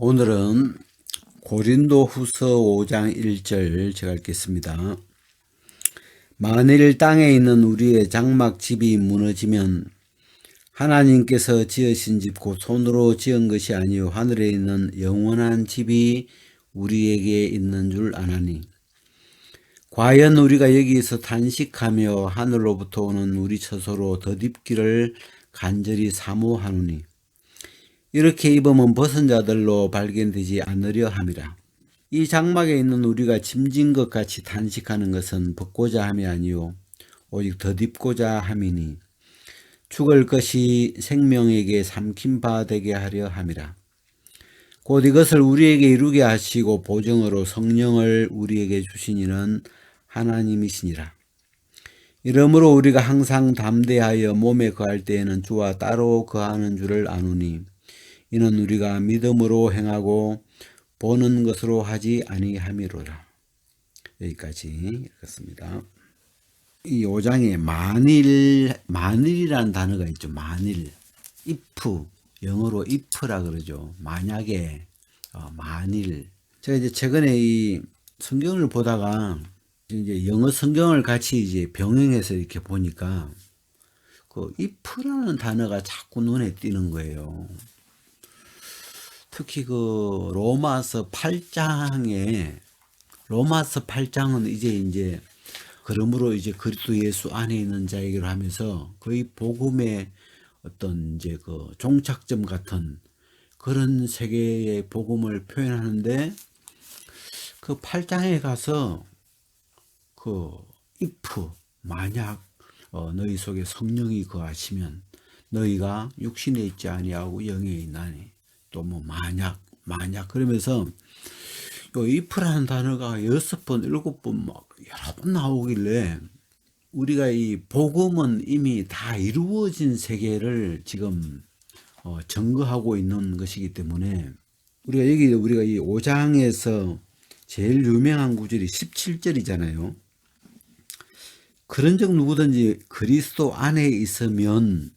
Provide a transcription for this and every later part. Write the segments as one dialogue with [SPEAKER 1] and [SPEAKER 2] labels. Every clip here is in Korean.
[SPEAKER 1] 오늘은 고린도후서 5장 1절 제가 읽겠습니다. 만일 땅에 있는 우리의 장막 집이 무너지면 하나님께서 지으신 집 곧 손으로 지은 것이 아니요 하늘에 있는 영원한 집이 우리에게 있는 줄 아나니 과연 우리가 여기에서 탄식하며 하늘로부터 오는 우리 처소로 덧입기를 간절히 사모하노니 이렇게 입으면 벗은 자들로 발견되지 않으려 함이라. 이 장막에 있는 우리가 짐진 것 같이 탄식하는 것은 벗고자 함이 아니요 오직 덧입고자 함이니 죽을 것이 생명에게 삼킨 바 되게 하려 함이라. 곧 이것을 우리에게 이루게 하시고 보증으로 성령을 우리에게 주신 이는 하나님이시니라. 이러므로 우리가 항상 담대하여 몸에 거할 때에는 주와 따로 거하는 줄을 아노니 이는 우리가 믿음으로 행하고 보는 것으로 하지 아니함이로라. 여기까지 읽었습니다. 이 5장에 만일이라는 단어가 있죠. 만일, if, 영어로 if라 그러죠. 만약에, 만일. 제가 이제 최근에 이 성경을 보다가 이제 영어 성경을 같이 이제 병행해서 이렇게 보니까 그 if라는 단어가 자꾸 눈에 띄는 거예요. 특히 그 로마서 8장은 이제 그러므로 이제 그리스도 예수 안에 있는 자에게로 하면서 거의 복음의 어떤 이제 그 종착점 같은 그런 세계의 복음을 표현하는데 그 8장에 가서 그 if 만약 너희 속에 성령이 거하시면 너희가 육신에 있지 아니하고 영에 있나니 또 뭐 만약 그러면서 요 if라는 단어가 6번 7번 막 여러 번 나오길래 우리가 이 복음은 이미 다 이루어진 세계를 지금 증거하고 있는 것이기 때문에 우리가 이 5장에서 제일 유명한 구절이 17절이잖아요. 그런즉 누구든지 그리스도 안에 있으면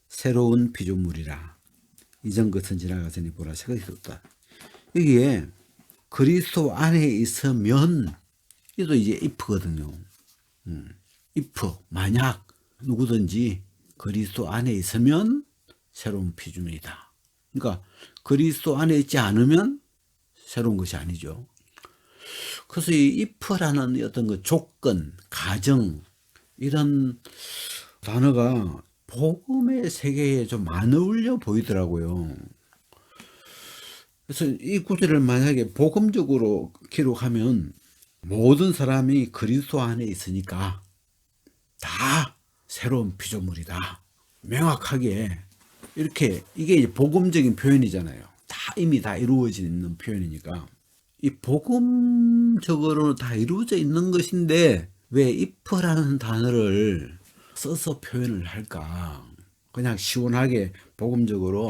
[SPEAKER 1] 새로운 피조물이라. 이전 것은 지나가서니 보라 새 것이 없다. 여기에 그리스도 안에 있으면 이도 이제 if거든요. if 만약 누구든지 그리스도 안에 있으면 새로운 피조물이다. 그러니까 그리스도 안에 있지 않으면 새로운 것이 아니죠. 그래서 이 if라는 어떤 그 조건, 가정 이런 단어가 복음의 세계에 좀 안 어울려 보이더라고요. 그래서 이 구절을 만약에 복음적으로 기록하면 모든 사람이 그리스도 안에 있으니까 다 새로운 피조물이다. 명확하게 이렇게 이게 이제 복음적인 표현이잖아요. 다 이미 다 이루어져 있는 표현이니까 이 복음적으로 다 이루어져 있는 것인데 왜 if라는 단어를 써서 표현을 할까? 그냥 시원하게 복음적으로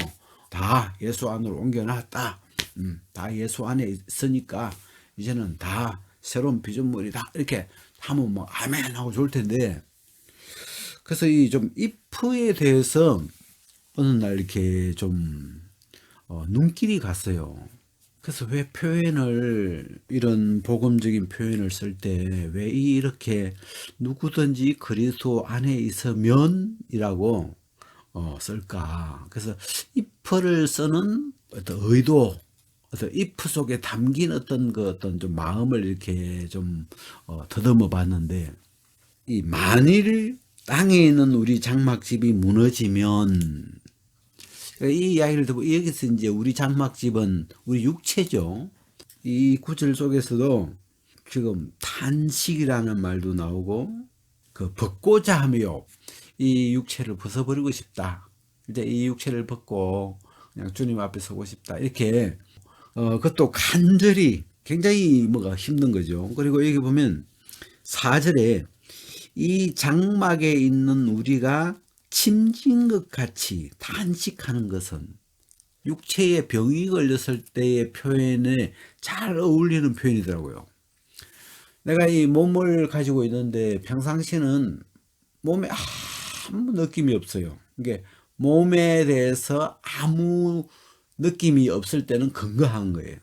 [SPEAKER 1] 다 예수 안으로 옮겨놨다. 다 예수 안에 있으니까 이제는 다 새로운 피조물이다. 이렇게 하면 뭐 아멘 하고 좋을 텐데. 그래서 이 좀 if에 대해서 어느 날 이렇게 좀 눈길이 갔어요. 그래서 왜 이런 복음적인 표현을 쓸 때 왜 이렇게 누구든지 그리스도 안에 있으면이라고 쓸까? 그래서 if를 쓰는 어떤 의도, 어떤 if 속에 담긴 어떤 좀 마음을 이렇게 좀 더듬어 봤는데 이 만일 땅에 있는 우리 장막집이 무너지면 이 이야기를 듣고 여기서 이제 우리 장막집은 우리 육체죠. 이 구절 속에서도 지금 탄식이라는 말도 나오고 그 벗고자 하며 이 육체를 벗어버리고 싶다. 이제 이 육체를 벗고 그냥 주님 앞에 서고 싶다. 이렇게 그것도 간절히 굉장히 뭐가 힘든 거죠. 그리고 여기 보면 4절에 이 장막에 있는 우리가 침진 것 같이 탄식하는 것은 육체에 병이 걸렸을 때의 표현에 잘 어울리는 표현이더라고요. 내가 이 몸을 가지고 있는데 평상시는 몸에 아무 느낌이 없어요. 이게 몸에 대해서 아무 느낌이 없을 때는 건강한 거예요.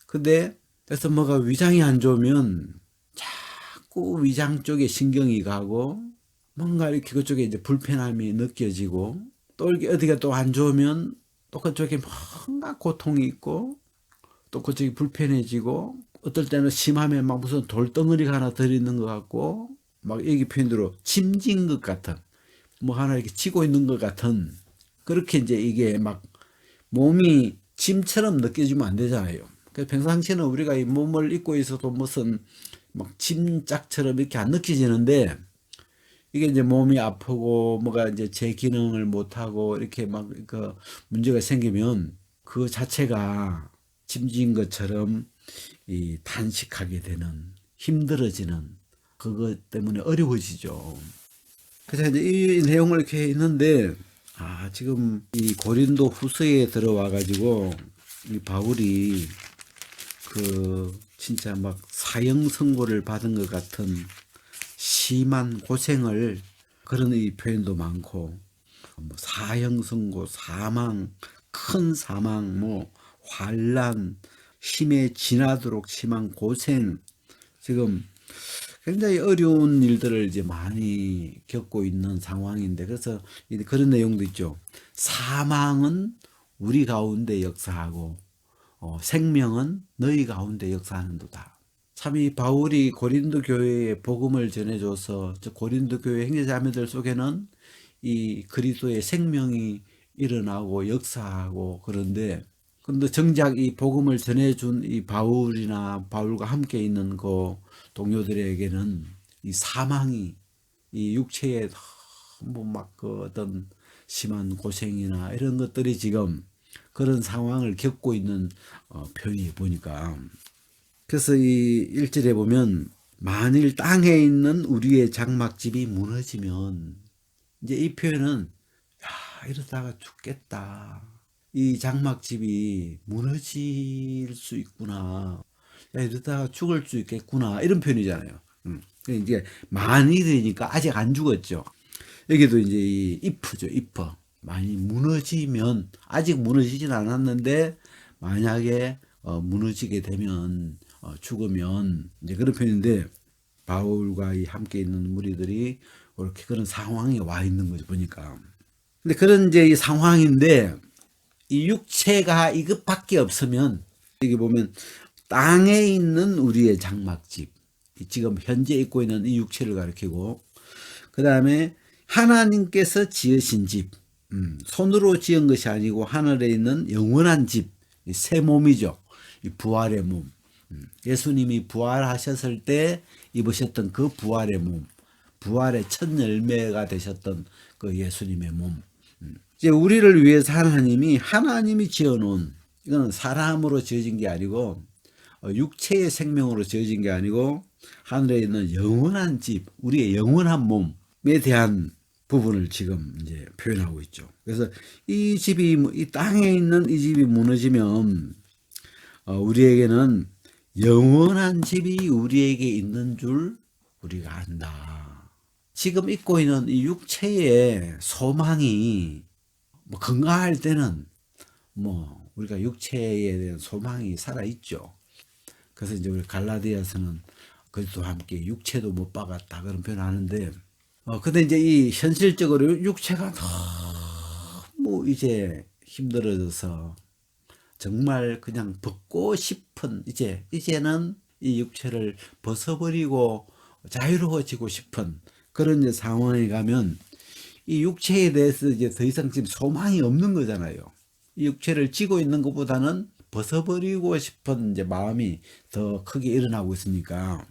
[SPEAKER 1] 근데 그래서 뭐가 위장이 안 좋으면 자꾸 위장 쪽에 신경이 가고 뭔가 이렇게 그쪽에 이제 불편함이 느껴지고 또 이렇게 어디가 또 안 좋으면 또 그쪽에 뭔가 고통이 있고 또 그쪽이 불편해지고 어떨 때는 심하면 막 무슨 돌덩어리가 하나 들어있는 것 같고 막 여기 표현대로 짐진 것 같은 뭐 하나 이렇게 쥐고 있는 것 같은 그렇게 이제 이게 막 몸이 짐처럼 느껴지면 안 되잖아요. 그래서 평상시에는 우리가 이 몸을 입고 있어도 무슨 막 짐짝처럼 이렇게 안 느껴지는데 이게 이제 몸이 아프고 뭐가 이제 제 기능을 못하고 이렇게 막 그 문제가 생기면 그 자체가 짐진 것처럼 이 탄식하게 되는 힘들어지는 그것 때문에 어려워지죠. 그래서 이제 이 내용을 이렇게 있는데 지금 이 고린도 후서에 들어와 가지고 이 바울이 그 진짜 막 사형 선고를 받은 것 같은 심한 고생을 그런 이 표현도 많고 뭐 사형 선고, 사망, 큰 사망, 뭐 환란, 힘에 지나도록 심한 고생 지금 굉장히 어려운 일들을 이제 많이 겪고 있는 상황인데 그래서 그런 내용도 있죠. 사망은 우리 가운데 역사하고 생명은 너희 가운데 역사하는도다. 참 이 바울이 고린도 교회에 복음을 전해줘서 저 고린도 교회 형제자매들 속에는 이 그리스도의 생명이 일어나고 역사하고 그런데 근데 정작 이 복음을 전해준 이 바울이나 바울과 함께 있는 그 동료들에게는 이 사망이 이 육체에 너무 막 그 어떤 심한 고생이나 이런 것들이 지금 그런 상황을 겪고 있는 표현이 보니까 그래서 이 1절에 보면 만일 땅에 있는 우리의 장막집이 무너지면 이제 이 표현은 이러다가 죽겠다. 이 장막집이 무너질 수 있구나. 이러다가 죽을 수 있겠구나. 이런 표현이잖아요. 이제 만일이니까 아직 안 죽었죠. 여기도 이제 이 if죠, if. 많이 무너지면 아직 무너지진 않았는데 만약에 무너지게 되면 죽으면 이제 그런 표현인데 바울과 함께 있는 무리들이 이렇게 그런 상황에 와 있는 거죠 보니까. 근데 그런 이제 이 상황인데 이 육체가 이것밖에 없으면 여기 보면 땅에 있는 우리의 장막집 지금 현재 입고 있는 이 육체를 가리키고 그 다음에 하나님께서 지으신 집 손으로 지은 것이 아니고 하늘에 있는 영원한 집 새 몸이죠. 이 부활의 몸 예수님이 부활하셨을 때 입으셨던 그 부활의 몸 부활의 첫 열매가 되셨던 그 예수님의 몸 이제 우리를 위해서 하나님이 지어놓은 이거는 사람으로 지어진 게 아니고 육체의 생명으로 지어진 게 아니고 하늘에 있는 영원한 집, 우리의 영원한 몸에 대한 부분을 지금 이제 표현하고 있죠. 그래서 이 땅에 있는 이 집이 무너지면 우리에게는 영원한 집이 우리에게 있는 줄 우리가 안다. 지금 입고 있는 이 육체의 소망이 뭐 건강할 때는 뭐 우리가 육체에 대한 소망이 살아 있죠. 그래서 이제 우리 갈라디아서는 그리스도와 함께 육체도 못 박았다 그런 표현하는데 근데 이제 이 현실적으로 육체가 너무 이제 힘들어져서 정말 그냥 벗고 싶은 이제는 이 육체를 벗어버리고 자유로워지고 싶은 그런 이제 상황에 가면 이 육체에 대해서 이제 더 이상 지금 소망이 없는 거잖아요. 이 육체를 쥐고 있는 것보다는 벗어버리고 싶은 이제 마음이 더 크게 일어나고 있으니까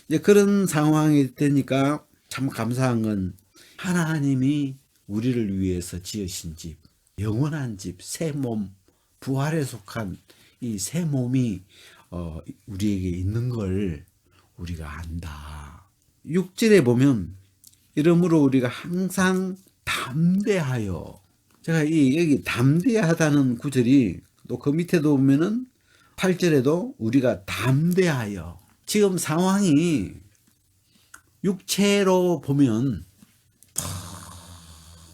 [SPEAKER 1] 이제 그런 상황이 되니까 참 감사한 건 하나님이 우리를 위해서 지으신 집, 영원한 집, 새 몸, 부활에 속한 이 새 몸이 우리에게 있는 걸 우리가 안다. 6절에 보면 이러므로 우리가 항상 담대하여 제가 여기 담대하다는 구절이 또 그 밑에도 보면은 8절에도 우리가 담대하여 지금 상황이 육체로 보면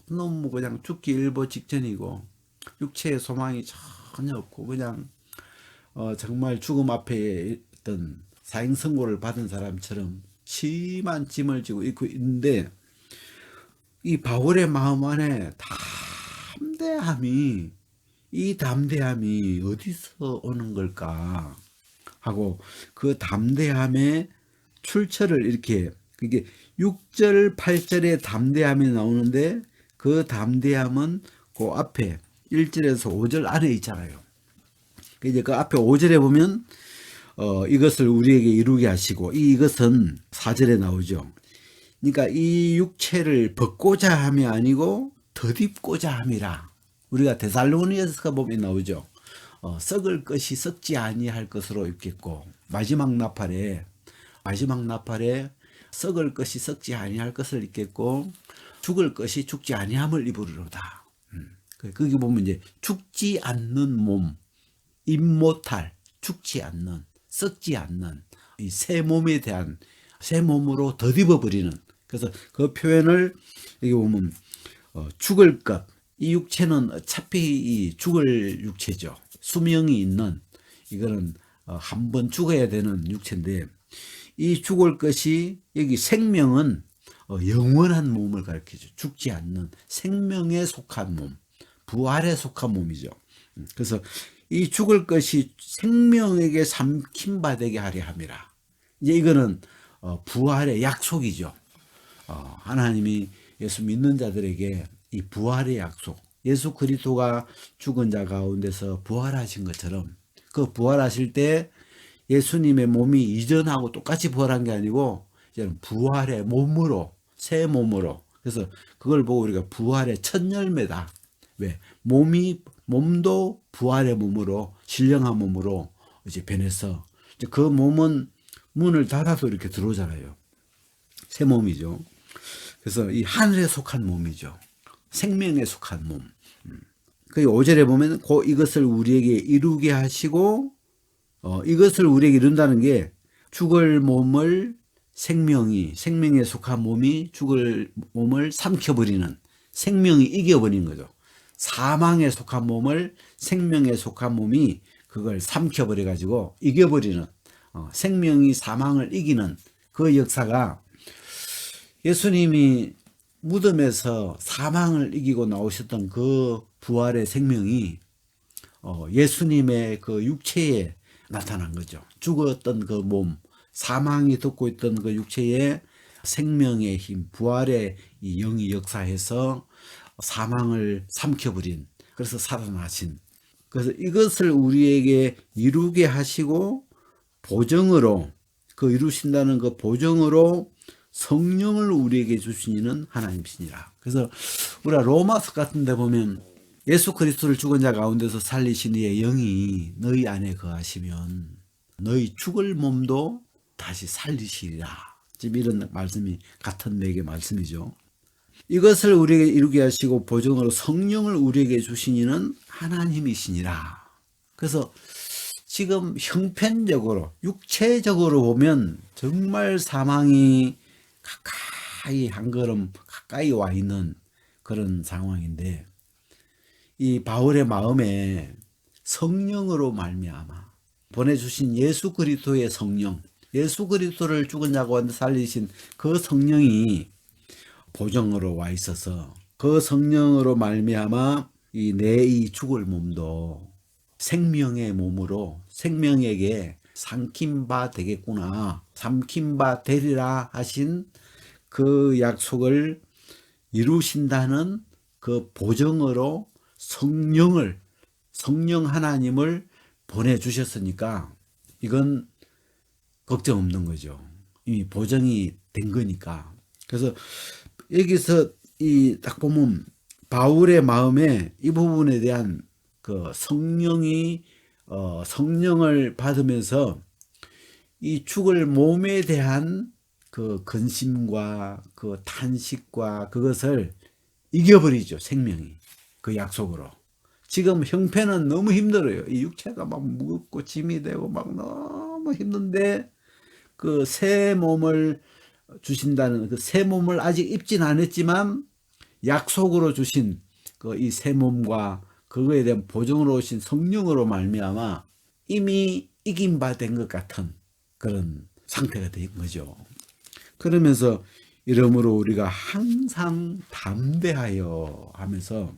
[SPEAKER 1] 너무 그냥 죽기 일보 직전이고 육체의 소망이 전혀 없고 그냥 정말 죽음 앞에 있던 사형 선고를 받은 사람처럼 심한 짐을 지고 있고 있는데 이 바울의 마음 안에 담대함이 이 담대함이 어디서 오는 걸까 하고 그 담대함의 출처를 이렇게 이게 6절 8절에 담대함이 나오는데 그 담대함은 그 앞에 1절에서 5절 안에 있잖아요. 이제 그 앞에 5절에 보면 이것을 우리에게 이루게 하시고 이것은 4절에 나오죠. 그러니까 이 육체를 벗고자 함이 아니고 덧입고자 함이라. 우리가 데살로니가서 보면 나오죠. 썩을 것이 썩지 아니할 것으로 입겠고 마지막 나팔에 썩을 것이 썩지 아니할 것을 입겠고 죽을 것이 죽지 아니함을 입으리로다. 거기 보면 이제 죽지 않는 몸, 임모탈, 죽지 않는, 썩지 않는 이 새 몸에 대한 새 몸으로 덧입어 버리는. 그래서 그 표현을 여기 보면 죽을 것. 이 육체는 어차피 이 죽을 육체죠. 수명이 있는 이거는 한 번 죽어야 되는 육체인데 이 죽을 것이 여기 생명은 영원한 몸을 가리키죠. 죽지 않는 생명에 속한 몸, 부활에 속한 몸이죠. 그래서 이 죽을 것이 생명에게 삼킴 바 되게 하려 함이라. 이제 이거는 부활의 약속이죠. 하나님이 예수 믿는 자들에게 이 부활의 약속, 예수 그리스도가 죽은 자 가운데서 부활하신 것처럼 그 부활하실 때 예수님의 몸이 이전하고 똑같이 부활한 게 아니고 이제는 부활의 몸으로 새 몸으로. 그래서 그걸 보고 우리가 부활의 첫 열매다. 왜? 몸도 부활의 몸으로 신령한 몸으로 이제 변해서 이제 그 몸은 문을 닫아서 이렇게 들어오잖아요. 새 몸이죠. 그래서 이 하늘에 속한 몸이죠. 생명에 속한 몸. 그 5절에 보면 이것을 우리에게 이루게 하시고 이것을 우리에게 이룬다는 게 죽을 몸을 생명에 속한 몸이 죽을 몸을 삼켜버리는 생명이 이겨버린 거죠. 사망에 속한 몸을 생명에 속한 몸이 그걸 삼켜버려 가지고 이겨버리는 생명이 사망을 이기는 그 역사가 예수님이 무덤에서 사망을 이기고 나오셨던 그 부활의 생명이 예수님의 그 육체에 나타난 거죠. 죽었던 그 몸, 사망이 덮고 있던 그 육체에 생명의 힘, 부활의 이 영이 역사해서 사망을 삼켜버린, 그래서 살아나신. 그래서 이것을 우리에게 이루게 하시고 보정으로, 그 이루신다는 그 보정으로 성령을 우리에게 주시는 하나님이시니라. 그래서 우리가 로마서 같은 데 보면 예수 그리스도를 죽은 자 가운데서 살리신 이의 영이 너희 안에 거하시면 너희 죽을 몸도 다시 살리시리라. 지금 이런 말씀이 같은 맥의 말씀이죠. 이것을 우리에게 이루게 하시고 보증으로 성령을 우리에게 주시니는 하나님이시니라. 그래서 지금 형편적으로 육체적으로 보면 정말 사망이 가까이 한 걸음 가까이 와 있는 그런 상황인데 이 바울의 마음에 성령으로 말미암아 보내주신 예수 그리스도의 성령, 예수 그리스도를 죽은 자 가운데 살리신 그 성령이 보정으로 와 있어서 그 성령으로 말미암아 이 죽을 몸도 생명의 몸으로 생명에게 삼킴 바 되겠구나, 삼킴 바 되리라 하신 그 약속을 이루신다는 그 보정으로 성령 하나님을 보내주셨으니까 이건 걱정 없는 거죠. 이미 보정이 된 거니까. 그래서 여기서 딱 보면 바울의 마음에 이 부분에 대한 그 성령을 받으면서 이 죽을 몸에 대한 그 근심과 그 탄식과 그것을 이겨버리죠. 생명이 그 약속으로. 지금 형편은 너무 힘들어요. 이 육체가 막 무겁고 짐이 되고 막 너무 힘든데 그 새 몸을 주신다는 그 새 몸을 아직 입진 않았지만 약속으로 주신 그 이 새 몸과 그거에 대한 보증으로 오신 성령으로 말미암아 이미 이긴 바 된 것 같은 그런 상태가 된 거죠. 그러면서 이러므로 우리가 항상 담대하여 하면서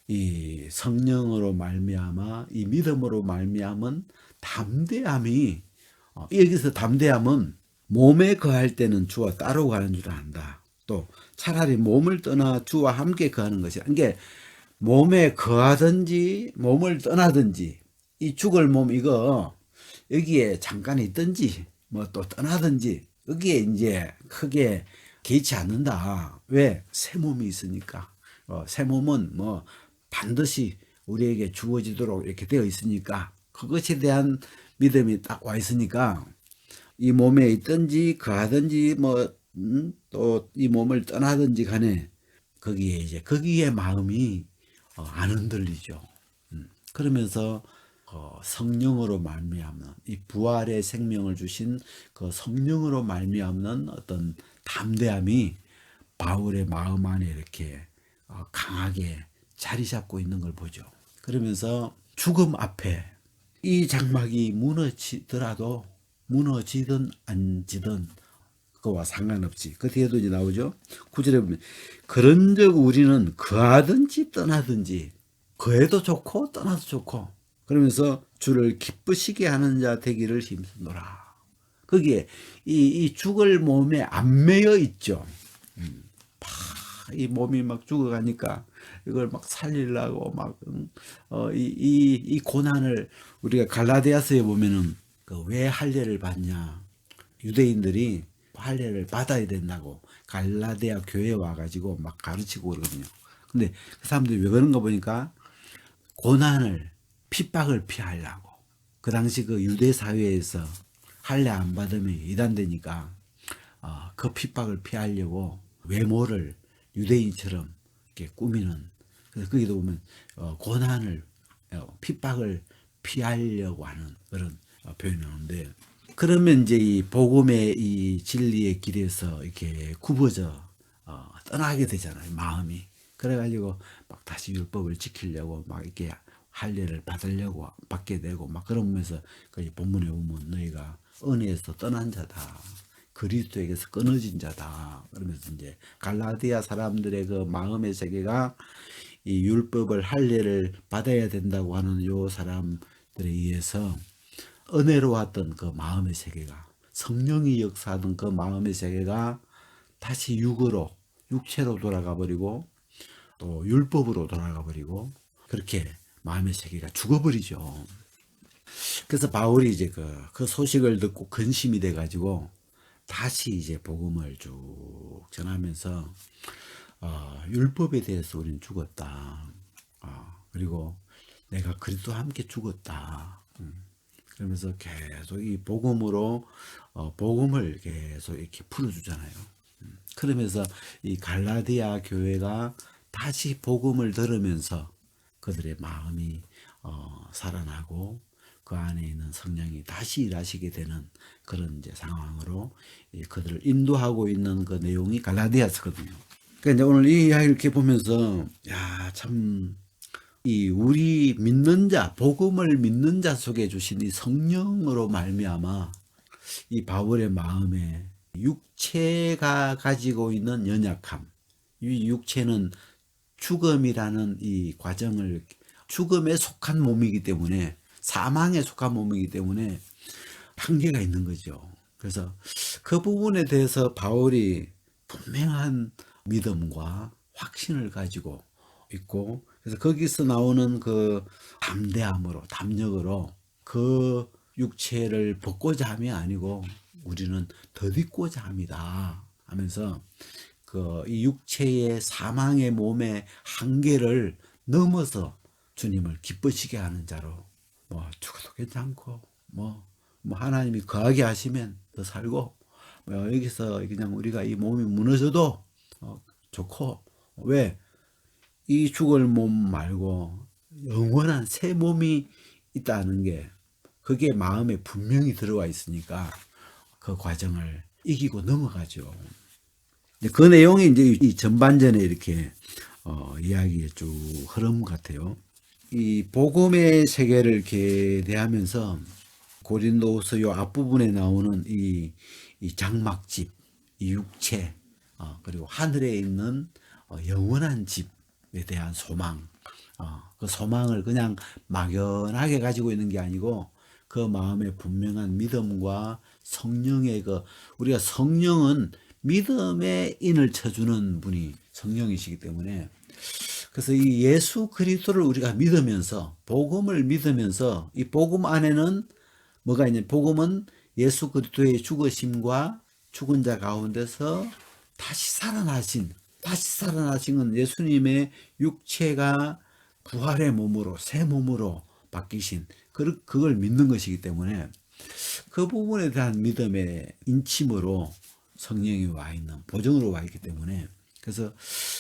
[SPEAKER 1] 이 성령으로 말미암아 이 믿음으로 말미암은 담대함이 여기서 담대함은 몸에 거할 때는 주와 따로 가는 줄 안다. 또 차라리 몸을 떠나 주와 함께 거하는 것이야. 이게 몸에 거하든지 몸을 떠나든지 이 죽을 몸 이거 여기에 잠깐 있든지 뭐 또 떠나든지 여기에 이제 크게 개의치 않는다. 왜? 새 몸이 있으니까. 새 몸은 뭐 반드시 우리에게 주어지도록 이렇게 되어 있으니까 그것에 대한 믿음이 딱 와 있으니까 이 몸에 있든지 거하든지 뭐 또 이 몸을 떠나든지 간에 거기에 이제 거기에 마음이 안 흔들리죠. 그러면서 성령으로 말미암는 이 부활의 생명을 주신 그 성령으로 말미암는 어떤 담대함이 바울의 마음 안에 이렇게 강하게 자리 잡고 있는 걸 보죠. 그러면서 죽음 앞에 이 장막이 무너지더라도 무너지든 안 지든 그와 상관없이 그 뒤에도 이제 나오죠. 9절에 보면 그런즉 우리는 거하든지 떠나든지 거해도 좋고 떠나도 좋고 그러면서 주를 기쁘시게 하는 자 되기를 힘쓰노라. 거기에 이 죽을 몸에 안 매여 있죠. 이 몸이 막 죽어가니까 이걸 막 살리려고 막 이 고난을 우리가 갈라디아서에 보면은 그 왜 할례를 받냐 유대인들이 할례를 받아야 된다고 갈라디아 교회에 와가지고 막 가르치고 그러거든요. 근데 그 사람들이 왜 그런가 보니까 고난을 핍박을 피하려고 그 당시 그 유대 사회에서 할례 안 받으면 이단되니까 그 핍박을 피하려고 외모를 유대인처럼 이렇게 꾸미는 그래서 거기도 보면 고난을 핍박을 피하려고 하는 그런 표현이 나오는데 그러면 이제 이 복음의 이 진리의 길에서 이렇게 굽어져 떠나게 되잖아요 마음이. 그래가지고 막 다시 율법을 지키려고 막 이렇게 할례를 받으려고 받게 되고 막 그러면서 그 본문에 보면 너희가 은혜에서 떠난 자다. 그리스도에게서 끊어진 자다. 그러면서 이제 갈라디아 사람들의 그 마음의 세계가 이 율법을 할례를 받아야 된다고 하는 요 사람들에 의해서 은혜로웠던 그 마음의 세계가 성령이 역사하던 그 마음의 세계가 다시 육체로 돌아가 버리고 또 율법으로 돌아가 버리고 그렇게 마음의 세계가 죽어버리죠. 그래서 바울이 이제 그 소식을 듣고 근심이 돼가지고 다시 이제 복음을 쭉 전하면서 율법에 대해서 우리는 죽었다. 그리고 내가 그리스도와 함께 죽었다. 그러면서 계속 이 복음으로 복음을 계속 이렇게 풀어주잖아요. 그러면서 이 갈라디아 교회가 다시 복음을 들으면서 그들의 마음이 살아나고 그 안에 있는 성령이 다시 일하시게 되는 그런 이제 상황으로 그들을 인도하고 있는 그 내용이 갈라디아서거든요. 그러니까 이제 오늘 이 이야기를 이렇게 보면서 야, 참 이 우리 믿는 자, 복음을 믿는 자 속에 주신 이 성령으로 말미암아 이 바울의 마음에 육체가 가지고 있는 연약함, 이 육체는 죽음이라는 이 과정을 죽음에 속한 몸이기 때문에 사망에 속한 몸이기 때문에 한계가 있는 거죠. 그래서 그 부분에 대해서 바울이 분명한 믿음과 확신을 가지고 있고 그래서 거기서 나오는 그 담대함으로 담력으로 그 육체를 벗고자 함이 아니고 우리는 덧입고자 합니다 하면서 그 이 육체의 사망의 몸의 한계를 넘어서 주님을 기쁘시게 하는 자로 뭐 죽어도 괜찮고 뭐 하나님이 거하게 하시면 더 살고 뭐 여기서 그냥 우리가 이 몸이 무너져도 좋고 왜 이 죽을 몸 말고 영원한 새 몸이 있다는 게 그게 마음에 분명히 들어와 있으니까 그 과정을 이기고 넘어가죠. 그 내용이 이제 이 전반전에 이렇게 이야기의 쭉 흐름 같아요. 이 복음의 세계를 이렇게 대하면서 고린도후서 요 앞부분에 나오는 이 장막집, 이 육체, 그리고 하늘에 있는 영원한 집에 대한 소망, 그 소망을 그냥 막연하게 가지고 있는 게 아니고 그 마음에 분명한 믿음과 성령의 우리가 성령은 믿음의 인을 쳐주는 분이 성령이시기 때문에, 그래서 이 예수 그리스도를 우리가 믿으면서 복음을 믿으면서 이 복음 안에는 뭐가 있냐? 복음은 예수 그리스도의 죽으심과 죽은 자 가운데서 다시 살아나신 건 예수님의 육체가 부활의 몸으로 새 몸으로 바뀌신 그걸 믿는 것이기 때문에 그 부분에 대한 믿음의 인침으로 성령이 와 있는 보증으로 와 있기 때문에, 그래서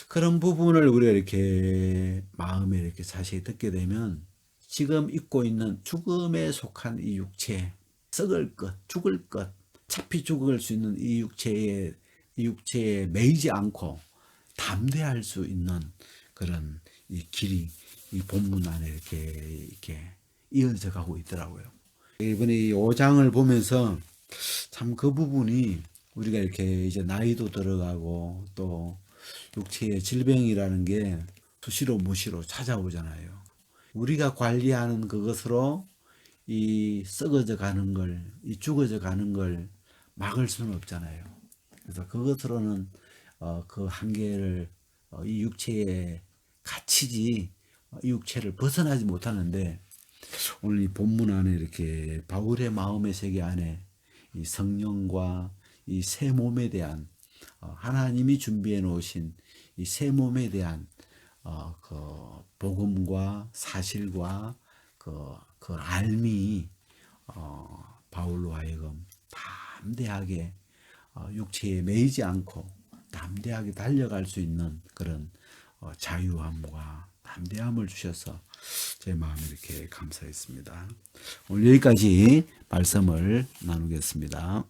[SPEAKER 1] 그런 부분을 우리가 이렇게 마음에 이렇게 자세히 듣게 되면 지금 입고 있는 죽음에 속한 이 육체, 썩을 것, 죽을 것, 차피 죽을 수 있는 이 육체에 매이지 않고 담대할 수 있는 그런 이 길이 이 본문 안에 이렇게 이어져 가고 있더라고요. 이번에 이 5장을 보면서 참 그 부분이 우리가 이렇게 이제 나이도 들어가고 또 육체의 질병이라는 게 수시로 무시로 찾아오잖아요. 우리가 관리하는 그것으로 이 썩어져 가는 걸, 이 죽어져 가는 걸 막을 수는 없잖아요. 그래서 그것으로는 그 한계를 이 육체에 갇히지 이 육체를 벗어나지 못하는데, 오늘 이 본문 안에 이렇게 바울의 마음의 세계 안에 이 성령과 이 새 몸에 대한 하나님이 준비해 놓으신 이 새 몸에 대한 그 복음과 사실과 그 알미 바울로 하여금 담대하게 육체에 매이지 않고 담대하게 달려갈 수 있는 그런 자유함과 담대함을 주셔서 제 마음에 이렇게 감사했습니다. 오늘 여기까지 말씀을 나누겠습니다.